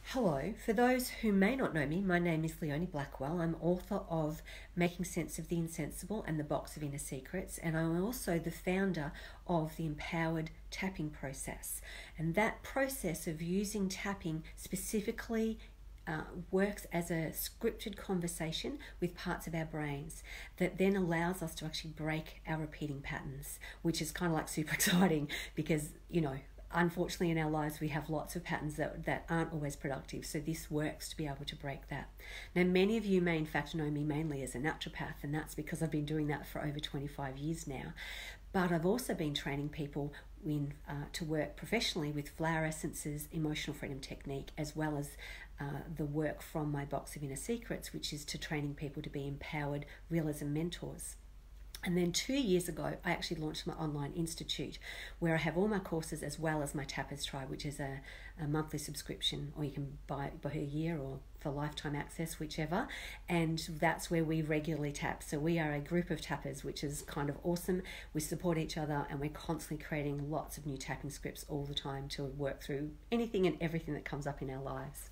Hello, for those who may not know me, my name is Leonie Blackwell. I'm author of Making Sense of the Insensible and the Box of Inner Secrets, and I'm also the founder of the Empowered Tapping Process. And that process of using tapping specifically works as a scripted conversation with parts of our brains that then allows us to actually break our repeating patterns, which is kind of like super exciting because, unfortunately in our lives we have lots of patterns that aren't always productive. So this works to be able to break that. Now, many of you may in fact know me mainly as a naturopath, and that's because I've been doing that for over 25 years now. But I've also been training people to work professionally with flower essences, emotional freedom technique, as well as the work from my Box of Inner Secrets, which is to training people to be empowered realism mentors. And then 2 years ago, I actually launched my online institute where I have all my courses as well as my Tappers Tribe, which is a monthly subscription, or you can buy it by a year or for lifetime access, whichever. And that's where we regularly tap. So we are a group of tappers, which is kind of awesome. We support each other and we're constantly creating lots of new tapping scripts all the time to work through anything and everything that comes up in our lives.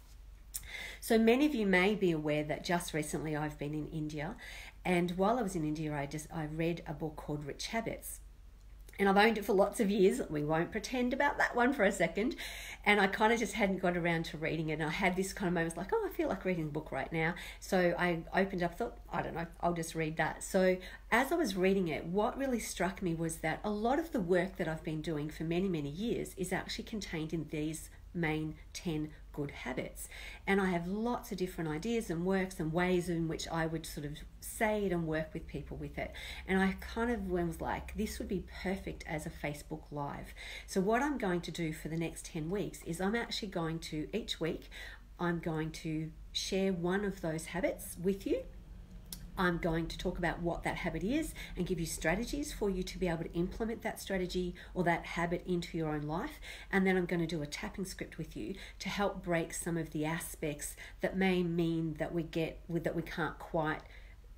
So many of you may be aware that just recently I've been in India, and while I was in India I read a book called Rich Habits, and I've owned it for lots of years. We won't pretend about that one for a second. And I kind of just hadn't got around to reading it, and I had this kind of moments like, I feel like reading a book right now. So I opened up, thought, I don't know, I'll just read that. So as I was reading it, what really struck me was that a lot of the work that I've been doing for many, many years is actually contained in these main 10 good habits. And I have lots of different ideas and works and ways in which I would sort of say it and work with people with it. And I kind of was like, this would be perfect as a Facebook Live. So what I'm going to do for the next 10 weeks is I'm actually going to, each week, I'm going to share one of those habits with you. I'm going to talk about what that habit is and give you strategies for you to be able to implement that strategy or that habit into your own life. And then I'm going to do a tapping script with you to help break some of the aspects that may mean that we can't quite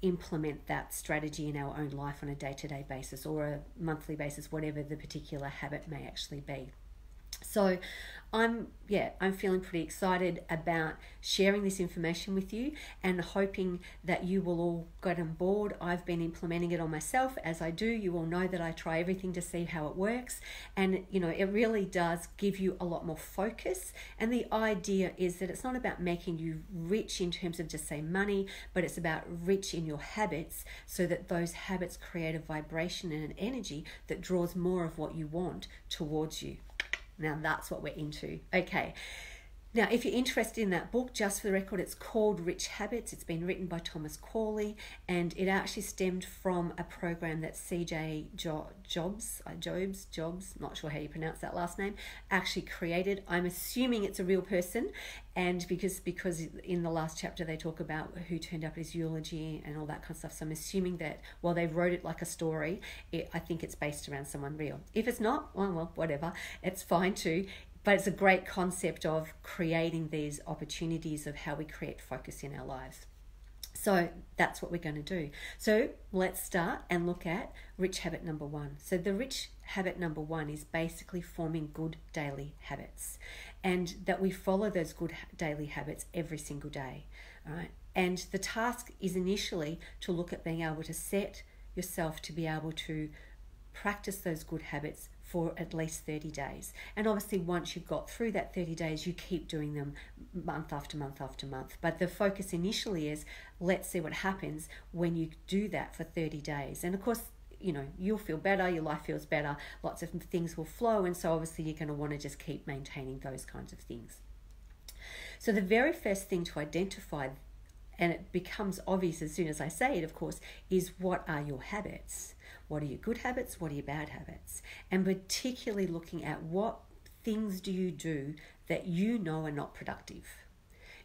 implement that strategy in our own life on a day-to-day basis or a monthly basis, whatever the particular habit may actually be. So I'm feeling pretty excited about sharing this information with you and hoping that you will all get on board. I've been implementing it on myself. As I do, you all know that I try everything to see how it works. And, it really does give you a lot more focus. And the idea is that it's not about making you rich in terms of just say money, but it's about rich in your habits so that those habits create a vibration and an energy that draws more of what you want towards you. Now that's what we're into. Okay. Now, if you're interested in that book, just for the record, it's called Rich Habits. It's been written by Thomas Corley, and it actually stemmed from a program that CJ Jobs, not sure how you pronounce that last name, actually created. I'm assuming it's a real person, and because in the last chapter they talk about who turned up at his eulogy and all that kind of stuff. So I'm assuming that while they wrote it like a story, I think it's based around someone real. If it's not, well, whatever, it's fine too. But it's a great concept of creating these opportunities of how we create focus in our lives. So that's what we're going to do. So let's start and look at rich habit number 1. So the rich habit number 1 is basically forming good daily habits, and that we follow those good daily habits every single day. All right. And the task is initially to look at being able to set yourself to be able to practice those good habits for at least 30 days. And obviously once you've got through that 30 days, you keep doing them month after month after month. But the focus initially is, let's see what happens when you do that for 30 days. And of course, you'll feel better, your life feels better, lots of things will flow. And so obviously you're going to want to just keep maintaining those kinds of things. So the very first thing to identify, and it becomes obvious as soon as I say it, of course, is what are your habits? What are your good habits? What are your bad habits? And particularly looking at what things do you do that you know are not productive.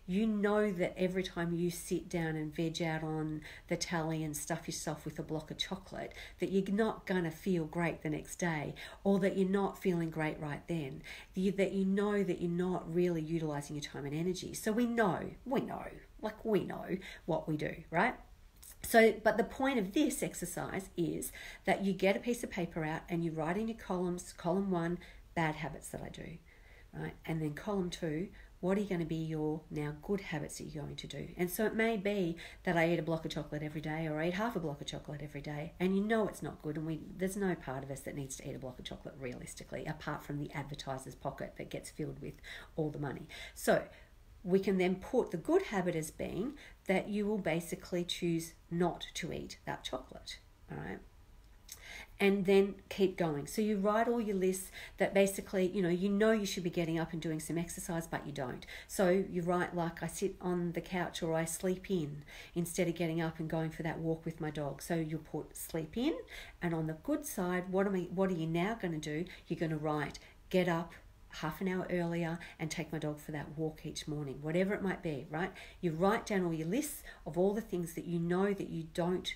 You know that every time you sit down and veg out on the tally and stuff yourself with a block of chocolate, that you're not going to feel great the next day, or that you're not feeling great right then, that you know that you're not really utilizing your time and energy. So we know what we do, right? So, but the point of this exercise is that you get a piece of paper out and you write in your columns, column 1, bad habits that I do, right? And then column 2, what are going to be your now good habits that you're going to do? And so it may be that I eat a block of chocolate every day, or I eat half a block of chocolate every day, and you know it's not good, and there's no part of us that needs to eat a block of chocolate realistically, apart from the advertiser's pocket that gets filled with all the money. So we can then put the good habit as being that you will basically choose not to eat that chocolate, all right? And then keep going. So you write all your lists that basically, you know you should be getting up and doing some exercise, but you don't. So you write like, I sit on the couch or I sleep in instead of getting up and going for that walk with my dog. So you'll put sleep in, and on the good side, what are you now going to do? You're going to write, get up half an hour earlier and take my dog for that walk each morning, whatever it might be, right? You write down all your lists of all the things that you know that you don't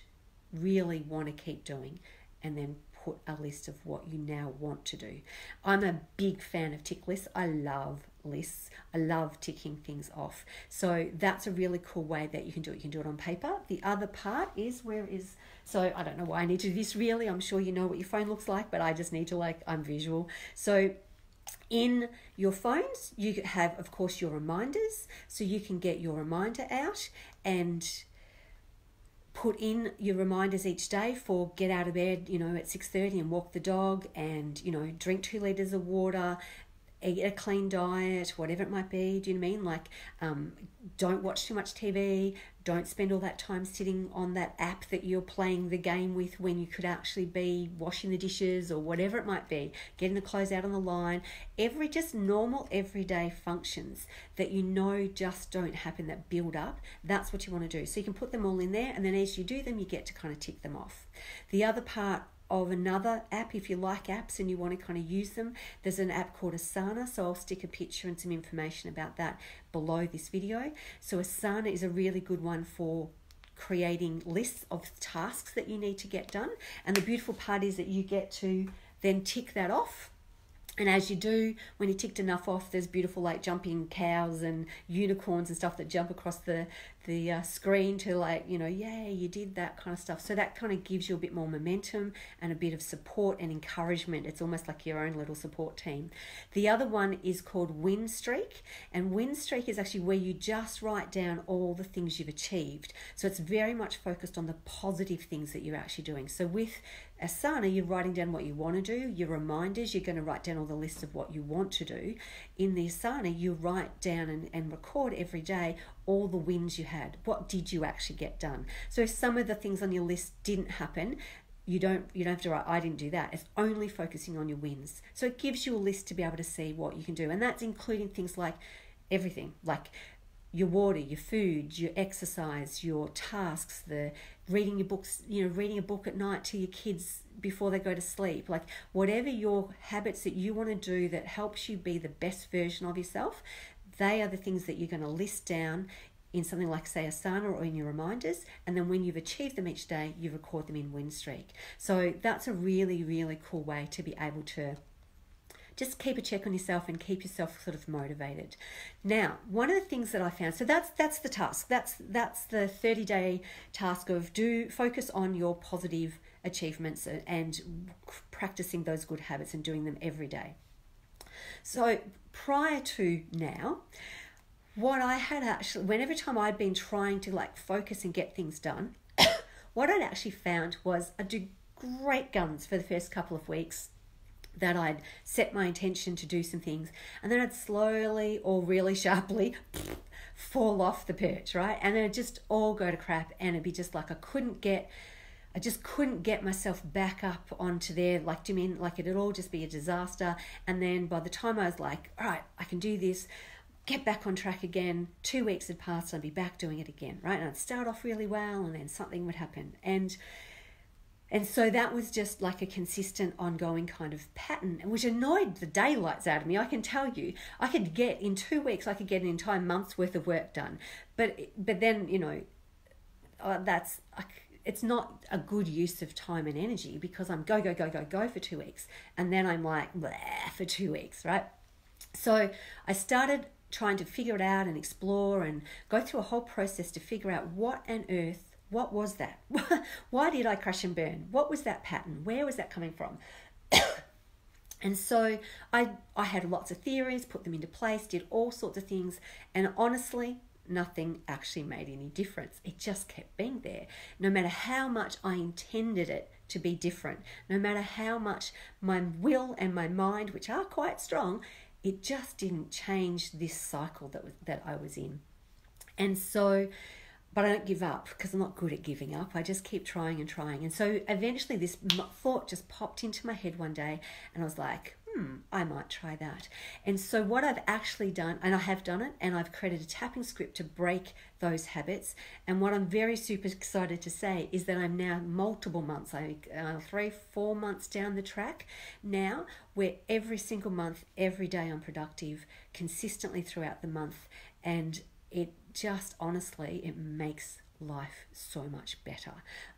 really want to keep doing, and then put a list of what you now want to do. I'm a big fan of tick lists. I love lists. I love ticking things off. So that's a really cool way that you can do it. You can do it on paper. The other part is so I don't know why I need to do this really. I'm sure you know what your phone looks like, but I just need to I'm visual. So in your phones, you have, of course, your reminders. So you can get your reminder out and put in your reminders each day for get out of bed, at 6:30 and walk the dog, and, drink 2 litres of water, eat a clean diet, whatever it might be. Do you know what I mean? Don't watch too much TV. Don't spend all that time sitting on that app that you're playing the game with when you could actually be washing the dishes or whatever it might be. Getting the clothes out on the line. Just normal everyday functions that just don't happen, that build up. That's what you want to do. So you can put them all in there, and then as you do them, you get to kind of tick them off. The other part of another app, if you like apps and you want to kind of use them, there's an app called Asana. So I'll stick a picture and some information about that below this video. So Asana is a really good one for creating lists of tasks that you need to get done. And the beautiful part is that you get to then tick that off. And as you do, when you ticked enough off, there's beautiful jumping cows and unicorns and stuff that jump across the screen to yay, you did that kind of stuff. So that kind of gives you a bit more momentum and a bit of support and encouragement. It's almost like your own little support team. The other one is called Win Streak, and Win Streak is actually where you just write down all the things you've achieved. So it's very much focused on the positive things that you're actually doing. So with Asana, you're writing down what you want to do. Your reminders, you're going to write down all the lists of what you want to do. In the Asana, you write down and record every day all the wins you had. What did you actually get done? So if some of the things on your list didn't happen, you don't have to write, I didn't do that. It's only focusing on your wins. So it gives you a list to be able to see what you can do. And that's including things like everything, like your water, your food, your exercise, your tasks, the reading your books, reading a book at night to your kids before they go to sleep, whatever your habits that you want to do that helps you be the best version of yourself, they are the things that you're going to list down in something like, say, Asana or in your reminders. And then when you've achieved them each day, you record them in Win Streak. So that's a really, really cool way to be able to just keep a check on yourself and keep yourself sort of motivated. Now, one of the things that I found, so that's the task. That's the 30-day task of focus on your positive achievements and practicing those good habits and doing them every day. So prior to now, what I had actually, whenever time I'd been trying to focus and get things done, what I'd actually found was I'd do great guns for the first couple of weeks, that I'd set my intention to do some things, and then I'd slowly or really sharply fall off the perch, right? And then it'd just all go to crap, and it'd be just I just couldn't get myself back up onto there. Do you mean it'd all just be a disaster? And then by the time I was all right, I can do this, get back on track again, 2 weeks had passed, and I'd be back doing it again, right? And I'd start off really well, and then something would happen. And so that was just a consistent, ongoing kind of pattern, which annoyed the daylights out of me. I can tell you, in 2 weeks, I could get an entire month's worth of work done. But then, it's not a good use of time and energy, because I'm go for 2 weeks. And then I'm bleh for 2 weeks, right? So I started trying to figure it out and explore and go through a whole process to figure out what was that? Why did I crash and burn? What was that pattern? Where was that coming from? And so I had lots of theories, put them into place, did all sorts of things, and honestly, nothing actually made any difference. It just kept being there. No matter how much I intended it to be different, no matter how much my will and my mind, which are quite strong, it just didn't change this cycle that I was in. And so, but I don't give up because I'm not good at giving up. I just keep trying and trying. And so eventually this thought just popped into my head one day, and I was like, I might try that. And so what I've actually done, and I have done it, and I've created a tapping script to break those habits. And what I'm very super excited to say is that I'm now multiple months, 3-4 months down the track now, where every single month, every day I'm productive consistently throughout the month. And it just, honestly, it makes life so much better.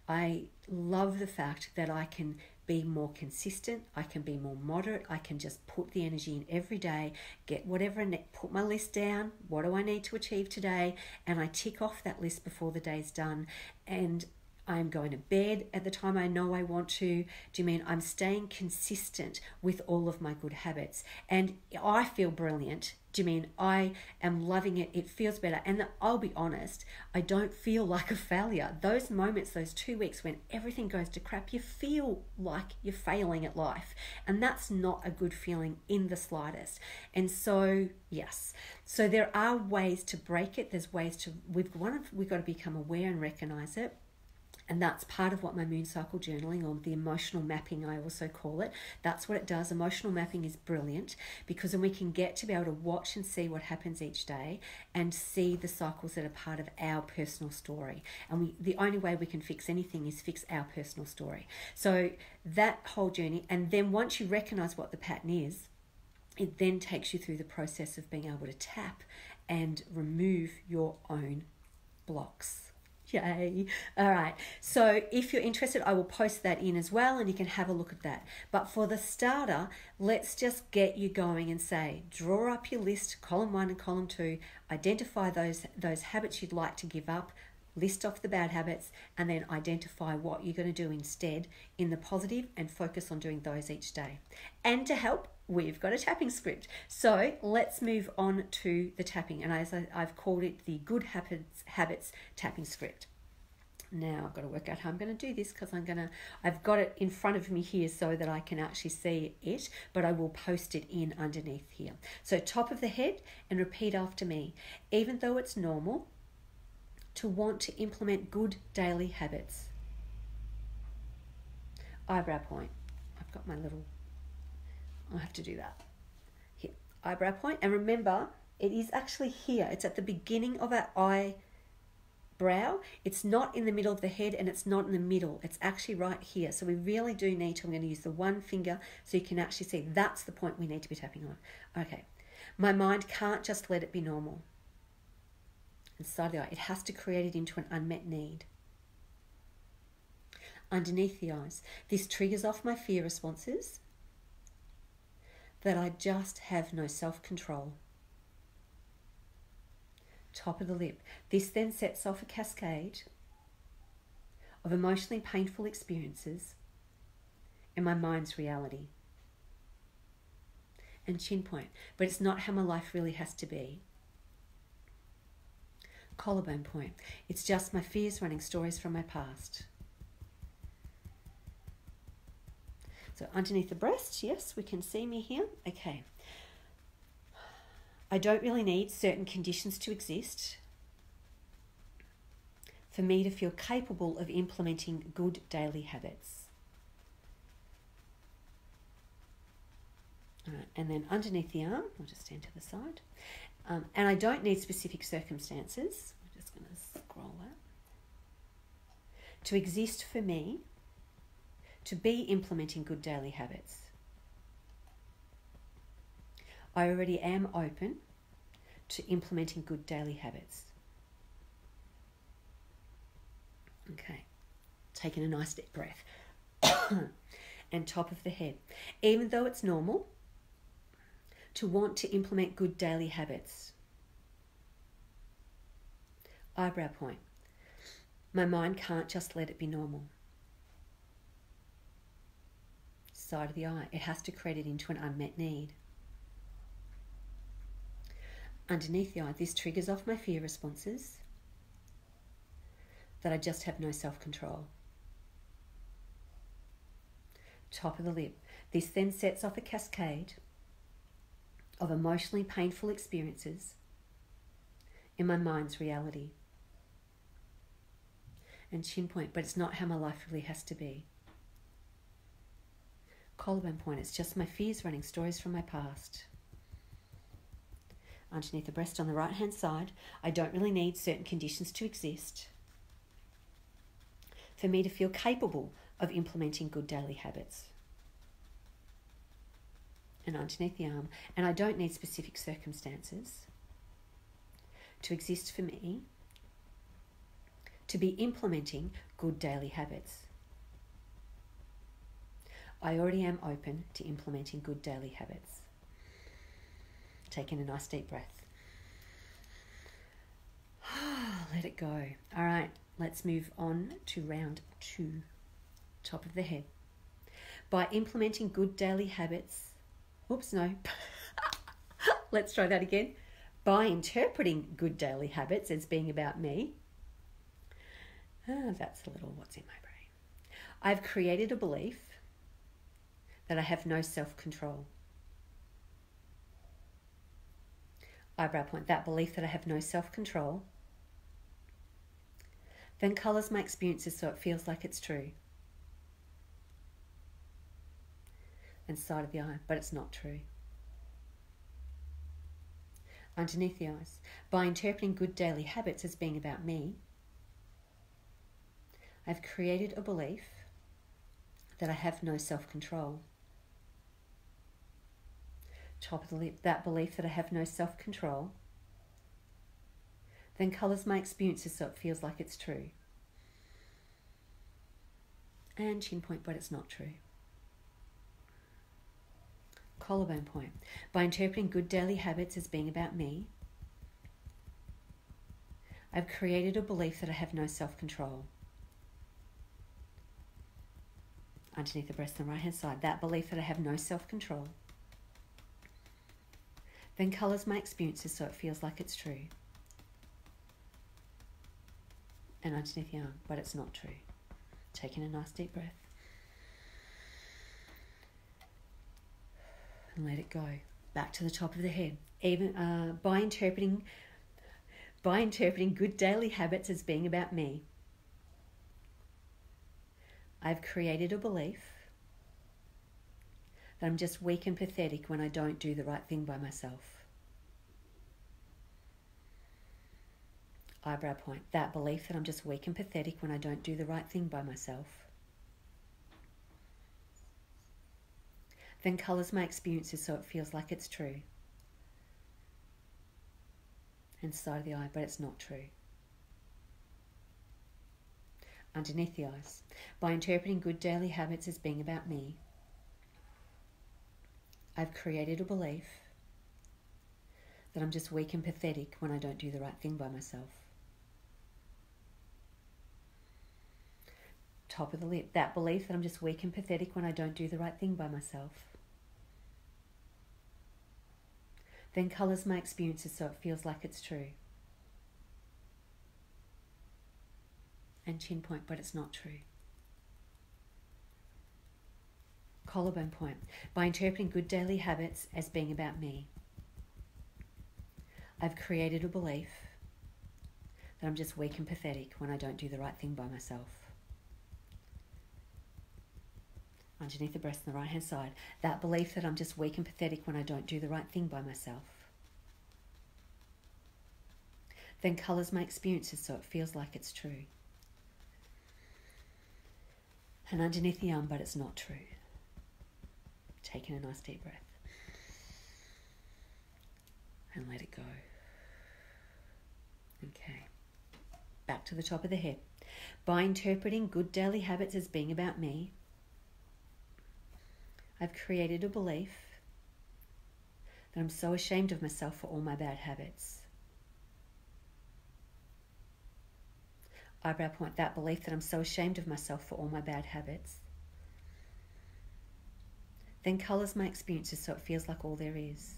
I love the fact that I can be more consistent, I can be more moderate, I can just put the energy in every day, get whatever, put my list down, what do I need to achieve today, and I tick off that list before the day's done, and I'm going to bed at the time I know I want to. Do you mean I'm staying consistent with all of my good habits? And I feel brilliant. Do you mean I am loving it? It feels better. And I'll be honest, I don't feel like a failure. Those moments, those 2 weeks when everything goes to crap, you feel like you're failing at life. And that's not a good feeling in the slightest. And so, yes. So there are ways to break it. There's ways to, we've got to become aware and recognize it. And that's part of what my moon cycle journaling, or the emotional mapping I also call it, that's what it does. Emotional mapping is brilliant because then we can get to be able to watch and see what happens each day and see the cycles that are part of our personal story. And the only way we can fix anything is fix our personal story. So that whole journey, and then once you recognize what the pattern is, it then takes you through the process of being able to tap and remove your own blocks. Yay. All right. So if you're interested, I will post that in as well and you can have a look at that. But for the starter, let's just get you going and say, draw up your list, column 1 and column 2, identify those habits you'd like to give up, list off the bad habits, and then identify what you're going to do instead in the positive and focus on doing those each day. And to help, we've got a tapping script. So let's move on to the tapping. And as I've called it, the Good Habits Tapping Script. Now I've got to work out how I'm going to do this because I've got it in front of me here so that I can actually see it, but I will post it in underneath here. So top of the head, and repeat after me. Even though it's normal to want to implement good daily habits. Eyebrow point. I've got my little, I'll have to do that. Here, eyebrow point. And remember, it is actually here. It's at the beginning of our eyebrow. It's not in the middle of the head and it's not in the middle. It's actually right here. So we really do need to, I'm going to use the one finger so you can actually see that's the point we need to be tapping on. Okay. My mind can't just let it be normal. Inside the eye, it has to create it into an unmet need. Underneath the eyes, this triggers off my fear responses that I just have no self-control. Top of the lip, this then sets off a cascade of emotionally painful experiences in my mind's reality. And chin point, but it's not how my life really has to be. Collarbone point, it's just my fears running stories from my past. So underneath the breast, yes, we can see me here. Okay. I don't really need certain conditions to exist for me to feel capable of implementing good daily habits. All right, and then underneath the arm, I'll just stand to the side. And I don't need specific circumstances. I'm just going to scroll that. To exist for me, to be implementing good daily habits. I already am open to implementing good daily habits. Okay, taking a nice deep breath. And top of the head. Even though it's normal to want to implement good daily habits. Eyebrow point. My mind can't just let it be normal. Side of the eye. It has to credit into an unmet need. Underneath the eye, this triggers off my fear responses that I just have no self-control. Top of the lip. This then sets off a cascade of emotionally painful experiences in my mind's reality. And chin point, but it's not how my life really has to be. Collarbone point, it's just my fears running stories from my past. Underneath the breast on the right hand side, I don't really need certain conditions to exist for me to feel capable of implementing good daily habits. And underneath the arm, and I don't need specific circumstances to exist for me to be implementing good daily habits. I already am open to implementing good daily habits. Taking a nice deep breath. Let it go. All right, let's move on to round 2. Top of the head. By implementing good daily habits, let's try that again. By interpreting good daily habits as being about me, that's a little what's in my brain. I've created a belief that I have no self-control. Eyebrow point, that belief that I have no self-control then colours my experiences so it feels like it's true. And side of the eye, but it's not true. Underneath the eyes, by interpreting good daily habits as being about me, I've created a belief that I have no self-control. Top of the lip, that belief that I have no self-control then colours my experiences so it feels like it's true. And chin point, but it's not true. Collarbone point, by interpreting good daily habits as being about me, I've created a belief that I have no self-control. Underneath the breast on the right hand side, that belief that I have no self-control then colours my experiences so it feels like it's true. And underneath the arm, but it's not true. Taking a nice deep breath. And let it go. Back to the top of the head. Even by interpreting good daily habits as being about me, I've created a belief that I'm just weak and pathetic when I don't do the right thing by myself. Eyebrow point, that belief that I'm just weak and pathetic when I don't do the right thing by myself then colours my experiences so it feels like it's true. And side of the eye, but it's not true. Underneath the eyes, by interpreting good daily habits as being about me, I've created a belief that I'm just weak and pathetic when I don't do the right thing by myself. Top of the lip, that belief that I'm just weak and pathetic when I don't do the right thing by myself then colours my experiences so it feels like it's true. And chin point, but it's not true. Collarbone point, by interpreting good daily habits as being about me, I've created a belief that I'm just weak and pathetic when I don't do the right thing by myself. Underneath the breast on the right hand side, that belief that I'm just weak and pathetic when I don't do the right thing by myself then colours my experiences so it feels like it's true. And underneath the arm, but it's not true. Taking a nice deep breath. And let it go. Okay. Back to the top of the head. By interpreting good daily habits as being about me, I've created a belief that I'm so ashamed of myself for all my bad habits. Eyebrow point, that belief that I'm so ashamed of myself for all my bad habits Then colours my experiences so it feels like all there is.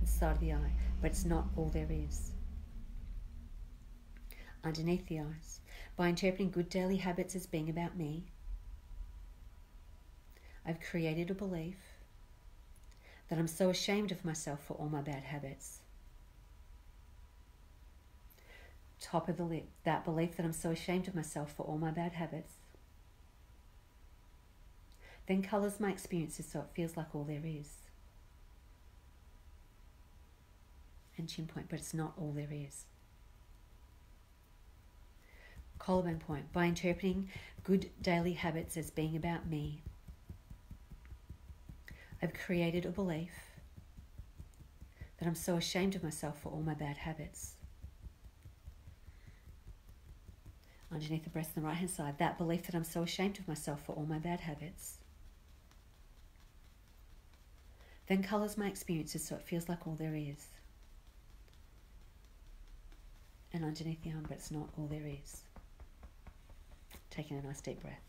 It's the side of the eye, but it's not all there is. Underneath the eyes. By interpreting good daily habits as being about me, I've created a belief that I'm so ashamed of myself for all my bad habits. Top of the lip, that belief that I'm so ashamed of myself for all my bad habits. Then colours my experiences so it feels like all there is. And chin point, but it's not all there is. Collarbone point, by interpreting good daily habits as being about me, I've created a belief that I'm so ashamed of myself for all my bad habits. Underneath the breast on the right hand side, that belief that I'm so ashamed of myself for all my bad habits. Then colours my experiences so it feels like all there is. And underneath the arm, but it's not all there is. Taking a nice deep breath.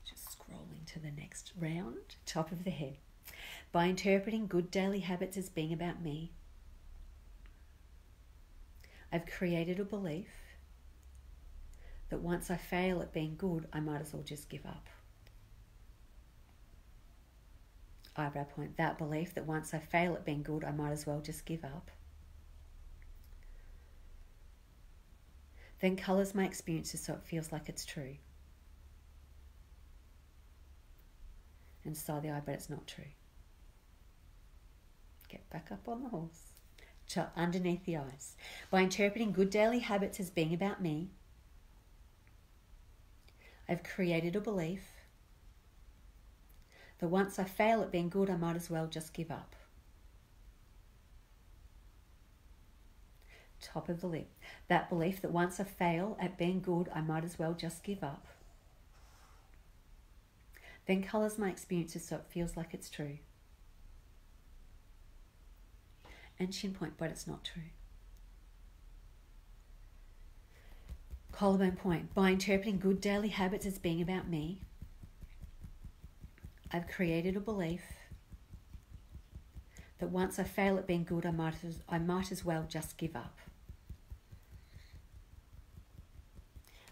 Just scrolling to the next round, top of the head. By interpreting good daily habits as being about me, I've created a belief that once I fail at being good, I might as well just give up. Eyebrow point, that belief that once I fail at being good, I might as well just give up. Then colours my experiences so it feels like it's true. And side the eye, but it's not true. Get back up on the horse. Underneath the eyes. By interpreting good daily habits as being about me, I've created a belief that once I fail at being good, I might as well just give up. Top of the lip. That belief that once I fail at being good, I might as well just give up. Then colours my experiences so it feels like it's true. And chin point, but it's not true. Collarbone point. By interpreting good daily habits as being about me, I've created a belief that once I fail at being good, I might as well just give up.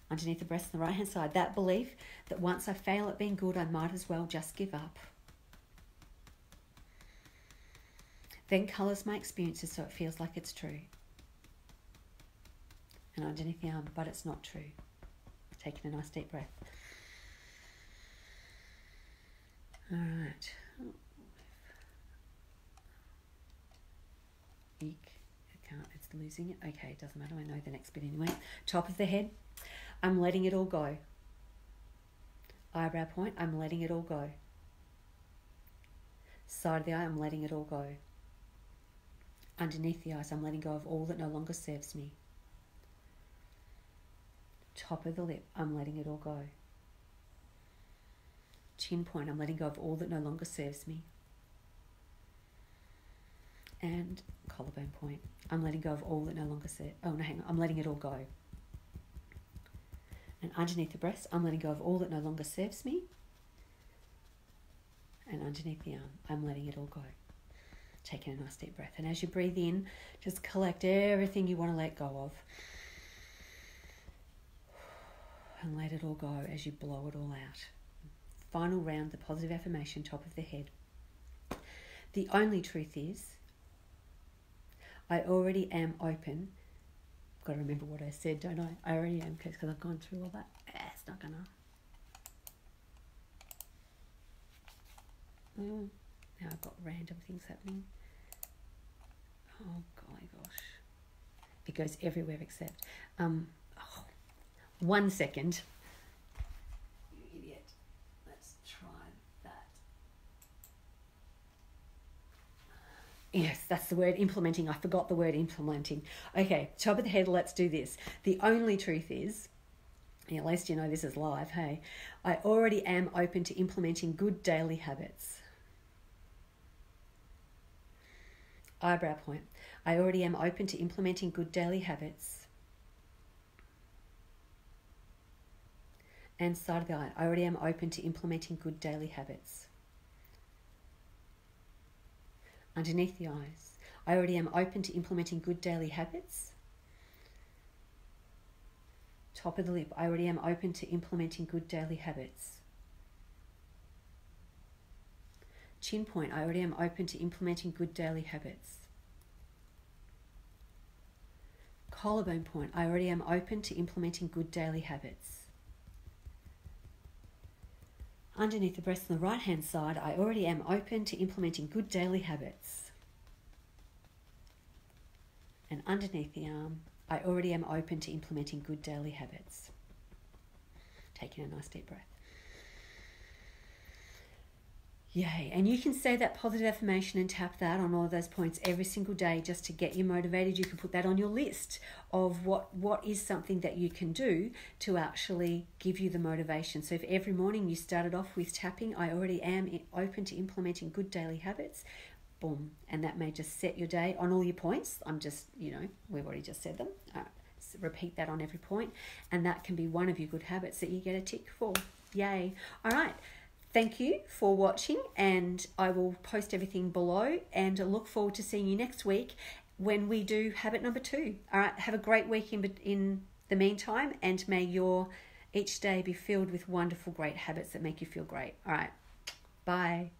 Underneath the breast on the right hand side, that belief that once I fail at being good, I might as well just give up. Then colours my experiences so it feels like it's true. And underneath the arm, but it's not true. Taking a nice deep breath. All right. Eek. I can't, it's losing it. Okay, it doesn't matter. I know the next bit anyway. Top of the head. I'm letting it all go. Eyebrow point. I'm letting it all go. Side of the eye. I'm letting it all go. Underneath the eyes, I'm letting go of all that no longer serves me. Top of the lip, I'm letting it all go. Chin point, I'm letting go of all that no longer serves me. And collarbone point, I'm letting go of all that no longer serves. Oh no, hang on, I'm letting it all go. And underneath the breast, I'm letting go of all that no longer serves me. And underneath the arm, I'm letting it all go. Taking a nice deep breath. And as you breathe in, just collect everything you want to let go of. And let it all go as you blow it all out. Final round, the positive affirmation, top of the head. The only truth is, I already am open. Got to remember what I said, don't I? I already am, because I've gone through all that. It's not gonna. Now I've got random things happening. Oh, golly gosh. It goes everywhere except... 1 second. You idiot. Let's try that. Yes, that's the word, implementing. I forgot the word implementing. Okay, top of the head, let's do this. The only truth is, at least you know this is live, hey? I already am open to implementing good daily habits. Eyebrow point. I already am open to implementing good daily habits. and side of the eye. I already am open to implementing good daily habits. Underneath the eyes. I already am open to implementing good daily habits. Top of the lip. I already am open to implementing good daily habits. Chin point. I already am open to implementing good daily habits. Collarbone point. I already am open to implementing good daily habits. Underneath the breast on the right hand side, I already am open to implementing good daily habits. And underneath the arm, I already am open to implementing good daily habits. Taking a nice deep breath. Yay. And you can say that positive affirmation and tap that on all of those points every single day just to get you motivated. You can put that on your list of what is something that you can do to actually give you the motivation. So if every morning you started off with tapping, I already am open to implementing good daily habits, boom. And that may just set your day on all your points. I'm just, we've already just said them. So repeat that on every point. And that can be one of your good habits that you get a tick for. Yay. All right. Thank you for watching, and I will post everything below, and I look forward to seeing you next week when we do habit number 2. All right, have a great week in the meantime, and may your each day be filled with wonderful, great habits that make you feel great. All right, bye.